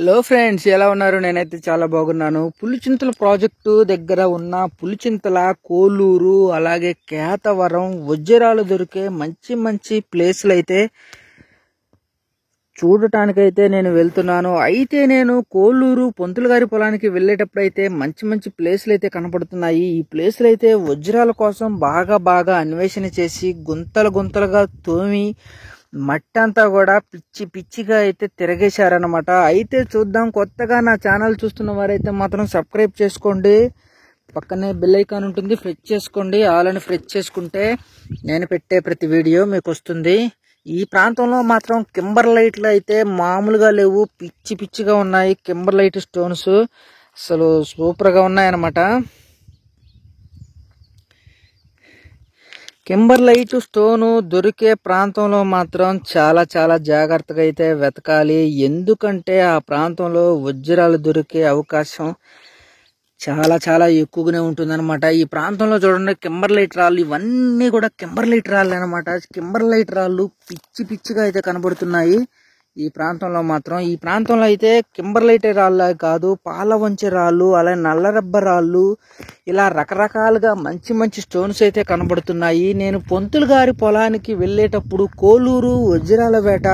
Hello friends, ఎలా ఉన్నారు? నేనైతే చాలా బాగున్నాను. పులిచింతల ప్రాజెక్టు దగ్గర ఉన్న పులిచింతల, కోలూరు, అలాగే కేతవరం, వజ్రాలు దొరికే మంచి మంచి ప్లేస్లు అయితే చూడటానికైతే నేను వెళ్తున్నాను. అయితే నేను కోలూరు పొంతులు గారి పొలానికి వెళ్ళేటప్పుడు అయితే మంచి మంచి ప్లేస్లు అయితే కనపడుతున్నాయి. ఈ ప్లేస్లు అయితే వజ్రాల కోసం బాగా అన్వేషణ చేసి గుంతలు గుంతలుగా తోమి మట్టి అంతా కూడా పిచ్చి పిచ్చిగా అయితే తిరగేశారనమాట. అయితే చూద్దాం. కొత్తగా నా ఛానల్ చూస్తున్న వారైతే మాత్రం సబ్స్క్రైబ్ చేసుకోండి. పక్కనే బెల్ ఐకాన్ ఉంటుంది, ప్రెస్ చేసుకోండి. ఆల్ అని ప్రెస్ చేసుకుంటే నేను పెట్టే ప్రతి వీడియో మీకు వస్తుంది. ఈ ప్రాంతంలో మాత్రం కింబర్లైట్లు అయితే మామూలుగా లేవు, పిచ్చి పిచ్చిగా ఉన్నాయి. కింబర్లైట్ స్టోన్స్ అసలు సూపర్గా ఉన్నాయన్నమాట. కింబర్లైట్ స్టోను దొరికే ప్రాంతంలో మాత్రం చాలా జాగ్రత్తగా అయితే వెతకాలి. ఎందుకంటే ఆ ప్రాంతంలో వజ్రాలు దొరికే అవకాశం చాలా ఎక్కువగానే ఉంటుందన్నమాట. ఈ ప్రాంతంలో చూడండి, కింబర్లైట్ రాళ్ళు ఇవన్నీ కూడా కింబర్లైట్ రాళ్ళు అనమాట. కింబర్లైట్ రాళ్ళు పిచ్చి పిచ్చిగా అయితే కనబడుతున్నాయి ఈ ప్రాంతంలో మాత్రం. ఈ ప్రాంతంలో అయితే కింబర్లైట్ రాళ్ళ కాదు, పాలవంచి రాళ్ళు, అలాగే నల్లరబ్బ రాళ్ళు, ఇలా రకరకాలుగా మంచి మంచి స్టోన్స్ అయితే కనబడుతున్నాయి. నేను పొంతులు గారి పొలానికి వెళ్ళేటప్పుడు కోలూరు వజ్రాల వేట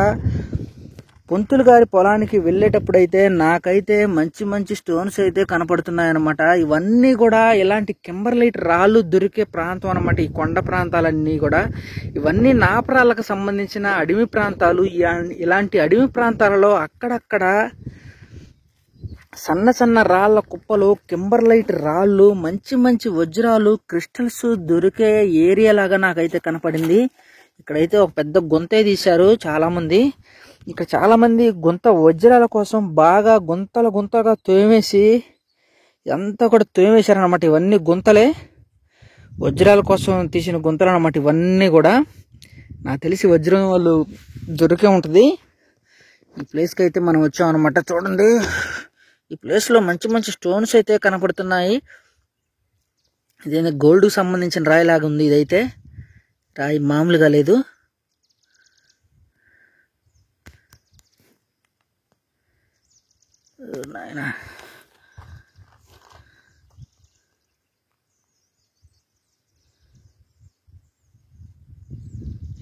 పొంతులు గారి పొలానికి వెళ్ళేటప్పుడు అయితే నాకైతే మంచి మంచి స్టోన్స్ అయితే కనపడుతున్నాయి అనమాట. ఇవన్నీ కూడా ఇలాంటి కింబర్లైట్ రాళ్ళు దొరికే ప్రాంతం అనమాట. ఈ కొండ ప్రాంతాలన్నీ కూడా ఇవన్నీ నాపరాలకు సంబంధించిన అడవి ప్రాంతాలు. ఇలాంటి అడవి ప్రాంతాలలో అక్కడక్కడ సన్న రాళ్ళ కుప్పలు, కింబర్లైట్ రాళ్ళు, మంచి మంచి వజ్రాలు, క్రిస్టల్స్ దొరికే ఏరియా లాగా నాకైతే కనపడింది. ఇక్కడైతే ఒక పెద్ద గుంతే తీశారు చాలా మంది. ఇక్కడ చాలా మంది గుంత వజ్రాల కోసం బాగా గుంతలుగా తోమేసి అంతా కూడా తోమేశారనమాట. ఇవన్నీ గుంతలే, వజ్రాల కోసం తీసిన గుంతలు అనమాట. ఇవన్నీ కూడా నాకు తెలిసి వజ్రం వాళ్ళు దొరికే ఉంటుంది. ఈ ప్లేస్కి అయితే మనం వచ్చాం అనమాట. చూడండి, ఈ ప్లేస్లో మంచి మంచి స్టోన్స్ అయితే కనపడుతున్నాయి. ఇదేంటి గోల్డ్కి సంబంధించిన రాయి లాగా ఉంది. ఇదైతే రాయి మామూలుగా లేదు. నాయనా,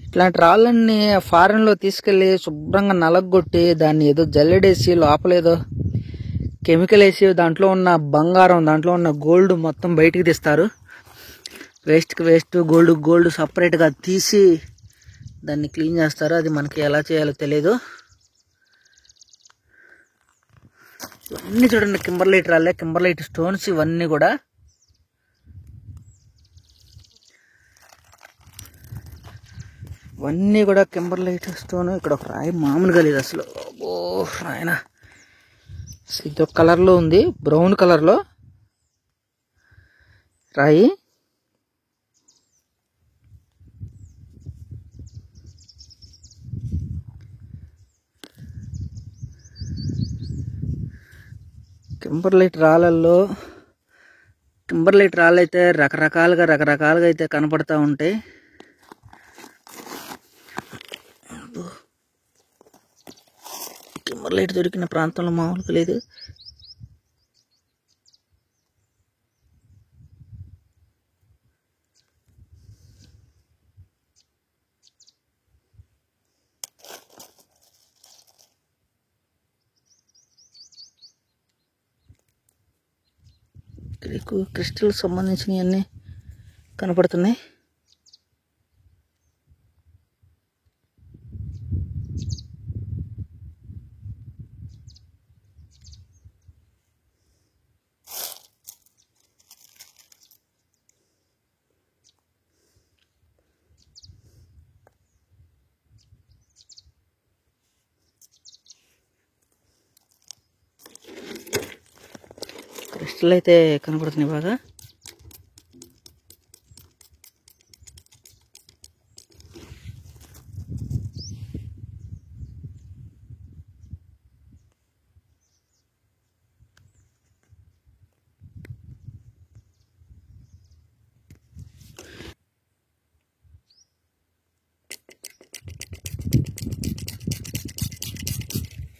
ఇట్లాంటి రాళ్ళన్నీ ఫారెన్లో తీసుకెళ్ళి శుభ్రంగా నలగొట్టి దాన్ని ఏదో జల్లెడేసి లోపలేదో కెమికల్ వేసి దాంట్లో ఉన్న బంగారం, దాంట్లో ఉన్న గోల్డ్ మొత్తం బయటికి తీస్తారు. వేస్ట్కి వేస్ట్, గోల్డ్ సపరేట్గా తీసి దాన్ని క్లీన్ చేస్తారు. అది మనకి ఎలా చేయాలో తెలియదు. ఇవన్నీ చూడండి, కింబర్లైట్ రాళ్ళే, కింబర్లైట్ స్టోన్స్ ఇవన్నీ కూడా. Kimberlite stone. ఇక్కడ ఒక రాయి మామూలుగా లేదు అసలు. ఓ ఆయన, ఇది ఒక కలర్లో ఉంది, బ్రౌన్ కలర్లో రాయి. కింబర్లైట్ రాళ్ళు అయితే రకరకాలుగా అయితే కనపడతా ఉంటాయి. కింబర్లైట్ దొరికిన ప్రాంతంలో మామూలుగా లేదు. ఎక్కువ క్రిస్టల్ సంబంధించినవి అన్నీ కనపడుతున్నాయి. క్రిస్టల్ అయితే కనపడుతున్నాయి బాగా.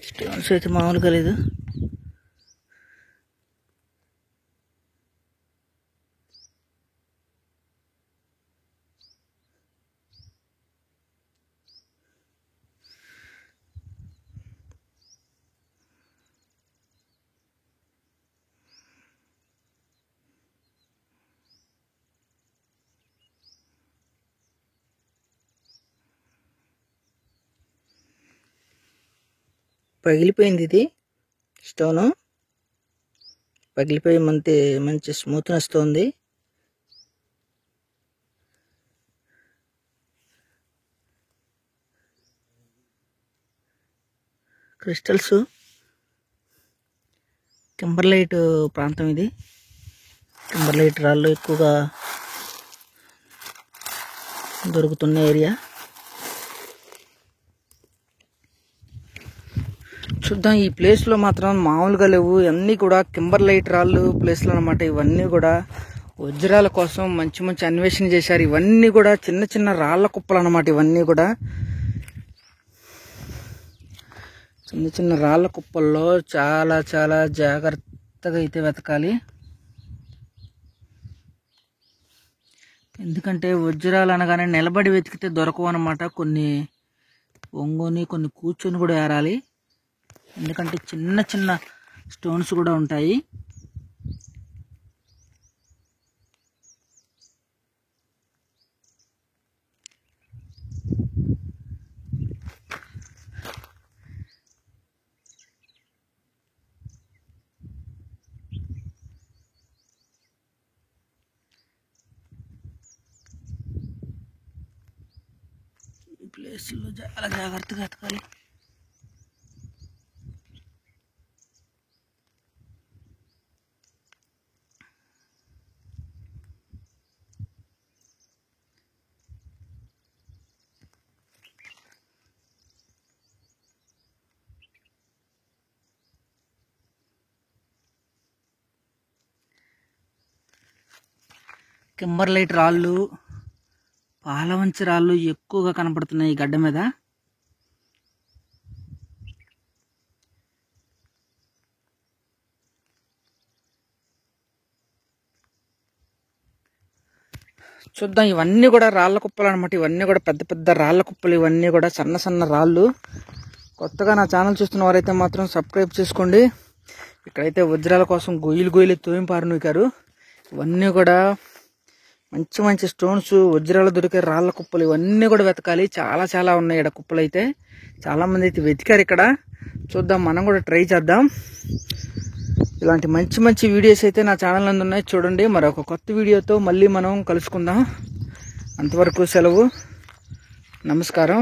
స్టోన్స్ అయితే మామూలుగా లేదు. పగిలిపోయింది. ఇది స్టోను పగిలిపోయి మంచి స్మూత్నెస్ తో ఉంది. క్రిస్టల్స్ కింబర్లైట్ ప్రాంతం. ఇది కింబర్లైట్ రాళ్ళు ఎక్కువగా దొరుకుతున్న ఏరియా. చూద్దాం. ఈ ప్లేస్లో మాత్రం మామూలుగా లేవు, అన్నీ కూడా కింబర్లైట్ రాళ్ళు ప్లేస్లు అన్నమాట. ఇవన్నీ కూడా వజ్రాల కోసం మంచి మంచి అన్వేషణ చేశారు. ఇవన్నీ కూడా చిన్న చిన్న రాళ్ల కుప్పలు అన్నమాట. ఇవన్నీ కూడా చిన్న చిన్న రాళ్ల కుప్పల్లో చాలా చాలా జాగ్రత్తగా అయితే వెతకాలి. ఎందుకంటే వజ్రాలు అనగానే నిలబడి వెతికితే దొరకవు అన్నమాట. కొన్ని ఒంగోని కొన్ని కూర్చొని కూడా ఏరాలి. ఎందుకంటే చిన్న చిన్న స్టోన్స్ కూడా ఉంటాయి. ఈ ప్లేస్లో చాలా జాగ్రత్తగా ఎతకాలి. కింబర్లైట్ రాళ్ళు, పాలవంచి రాళ్ళు ఎక్కువగా కనపడుతున్నాయి ఈ గడ్డ మీద. చూద్దాం. ఇవన్నీ కూడా రాళ్ల కుప్పలు అనమాట. ఇవన్నీ కూడా పెద్ద పెద్ద రాళ్ల కుప్పలు. ఇవన్నీ కూడా సన్న సన్న రాళ్ళు. కొత్తగా నా ఛానల్ చూస్తున్న వారైతే మాత్రం సబ్స్క్రైబ్ చేసుకోండి. ఇక్కడైతే వజ్రాల కోసం గొయ్యిలు తోయింపారు నూకారు. ఇవన్నీ కూడా మంచి మంచి స్టోన్స్, వజ్రాలు దొరికే రాళ్ల కుప్పలు. ఇవన్నీ కూడా వెతకాలి. చాలా చాలా ఉన్నాయి ఇక్కడ కుప్పలు. అయితే చాలా మంది అయితే వెతికారు ఇక్కడ. చూద్దాం, మనం కూడా ట్రై చేద్దాం. ఇలాంటి మంచి మంచి వీడియోస్ అయితే నా ఛానల్ నందు ఉన్నాయి, చూడండి. మరొక కొత్త వీడియోతో మళ్ళీ మనం కలుసుకుందాం. అంతవరకు సెలవు. నమస్కారం.